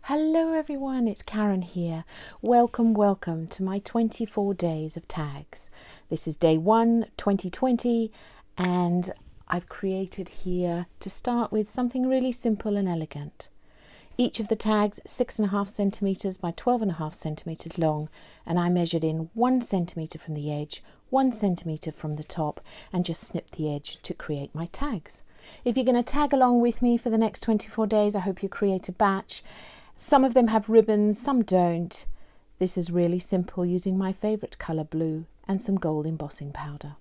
Hello everyone, it's Karen here. Welcome to my 24 days of tags. This is day 1, 2020, and I've created here to start with something really simple and elegant. Each of the tags 6.5 centimeters by 12.5 centimeters long, and I measured in 1 centimeter from the edge, 1 centimeter from the top, and just snipped the edge to create my tags. If you're going to tag along with me for the next 24 days, I hope you create a batch. Some of them have ribbons, some don't. This is really simple using my favourite colour blue and some gold embossing powder.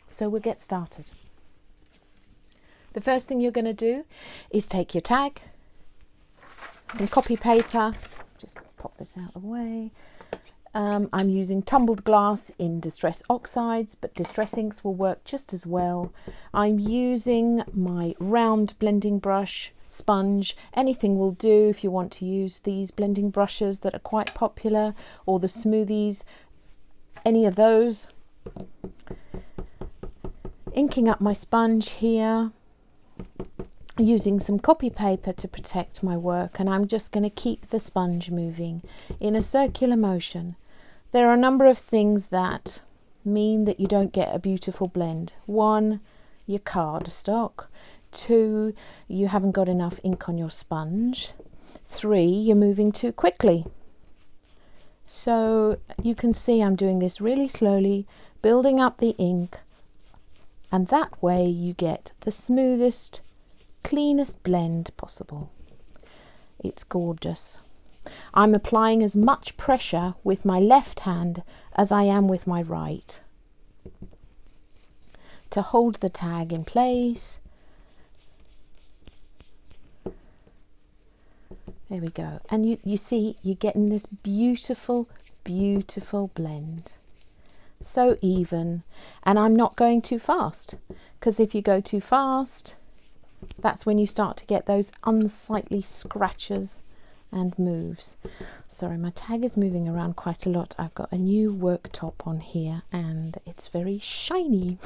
So we'll get started. The first thing you're going to do is take your tag, some copy paper, just pop this out of the way. I'm using tumbled glass in Distress Oxides, but Distress Inks will work just as well. I'm using my round blending brush, sponge, anything will do if you want to use these blending brushes that are quite popular, or the smoothies, any of those. Inking up my sponge here, using some copy paper to protect my work, and I'm just going to keep the sponge moving in a circular motion. There are a number of things that mean that you don't get a beautiful blend. 1, your cardstock. 2, you haven't got enough ink on your sponge. 3, you're moving too quickly. So you can see I'm doing this really slowly, building up the ink, and that way you get the smoothest, cleanest blend possible. It's gorgeous. I'm applying as much pressure with my left hand as I am with my right to hold the tag in place. There we go. And you see you're getting this beautiful blend. So even. And I'm not going too fast, because if you go too fast, that's when you start to get those unsightly scratches and moves. Sorry, my tag is moving around quite a lot. I've got a new worktop on here and it's very shiny.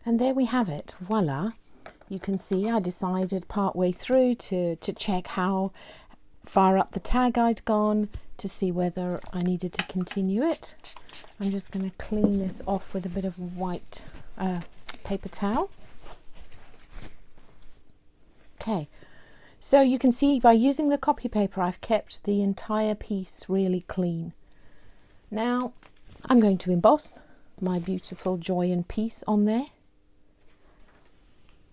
And there we have it, voila. You can see I decided partway through to check how far up the tag I'd gone to see whether I needed to continue it. I'm just going to clean this off with a bit of white paper towel. Okay, so you can see by using the copy paper I've kept the entire piece really clean. Now I'm going to emboss my beautiful Joy and Peace on there.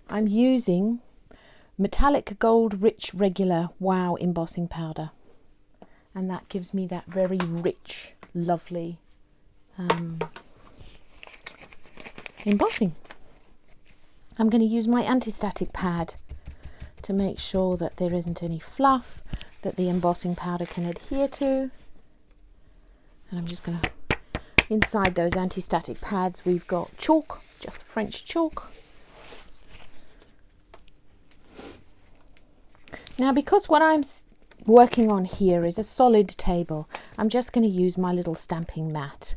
I'm using metallic gold rich regular wow embossing powder, and that gives me that very rich, lovely embossing. I'm going to use my anti-static pad to make sure that there isn't any fluff that the embossing powder can adhere to. And I'm just going to, inside those anti-static pads we've got chalk, just French chalk. Now, because what I'm working on here is a solid table, I'm just going to use my little stamping mat.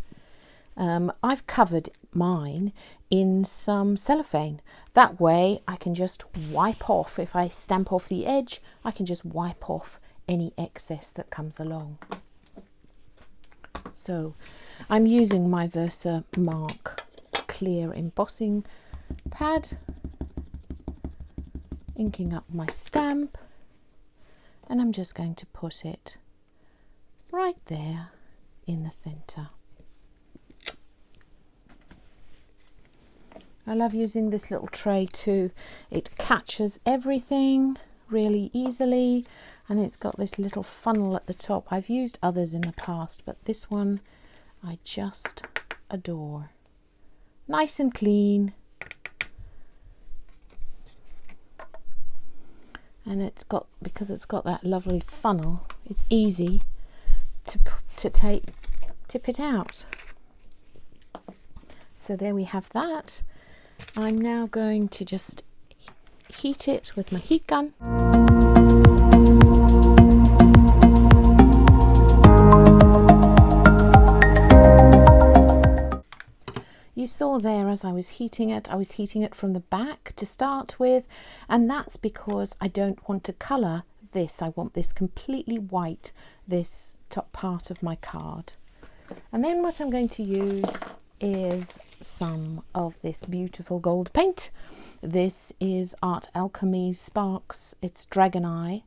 I've covered mine in some cellophane. That way I can just wipe off, if I stamp off the edge, I can just wipe off any excess that comes along. So I'm using my Versamark clear embossing pad, inking up my stamp. And I'm just going to put it right there in the center. I love using this little tray too. It catches everything really easily, and it's got this little funnel at the top. I've used others in the past, but this one I just adore. Nice and clean. And it's got, because it's got that lovely funnel, it's easy to take tip it out. So there we have that. I'm now going to just heat it with my heat gun. You saw there as I was heating it from the back to start with, and that's because I don't want to colour this. I want this completely white, this top part of my card. And then what I'm going to use is some of this beautiful gold paint. This is Art Alchemy's Sparks. It's Dragon's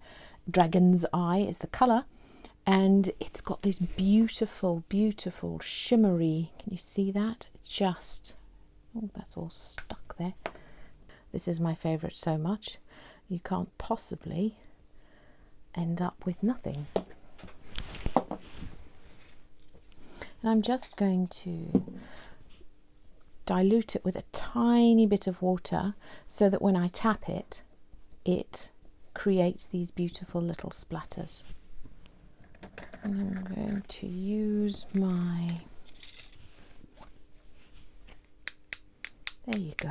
Eye is the colour. And it's got this beautiful, beautiful shimmery, can you see that? It's just, oh, that's all stuck there. This is my favourite so much. You can't possibly end up with nothing. And I'm just going to dilute it with a tiny bit of water so that when I tap it, it creates these beautiful little splatters. And I'm going to use my, there you go.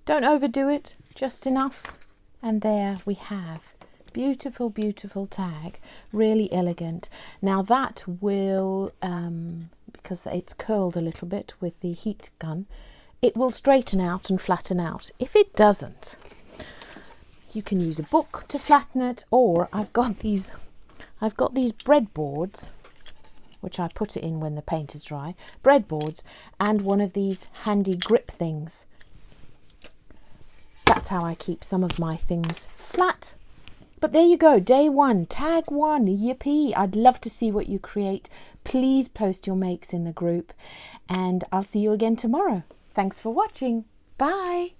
Don't overdo it, just enough. And there we have beautiful, beautiful tag, really elegant. Now that will, because it's curled a little bit with the heat gun, it will straighten out and flatten out. If it doesn't, you can use a book to flatten it, or I've got these breadboards, which I put it in when the paint is dry, breadboards, and one of these handy grip things. That's how I keep some of my things flat. But there you go, day one, tag one, yippee. I'd love to see what you create. Please post your makes in the group, and I'll see you again tomorrow. Thanks for watching. Bye.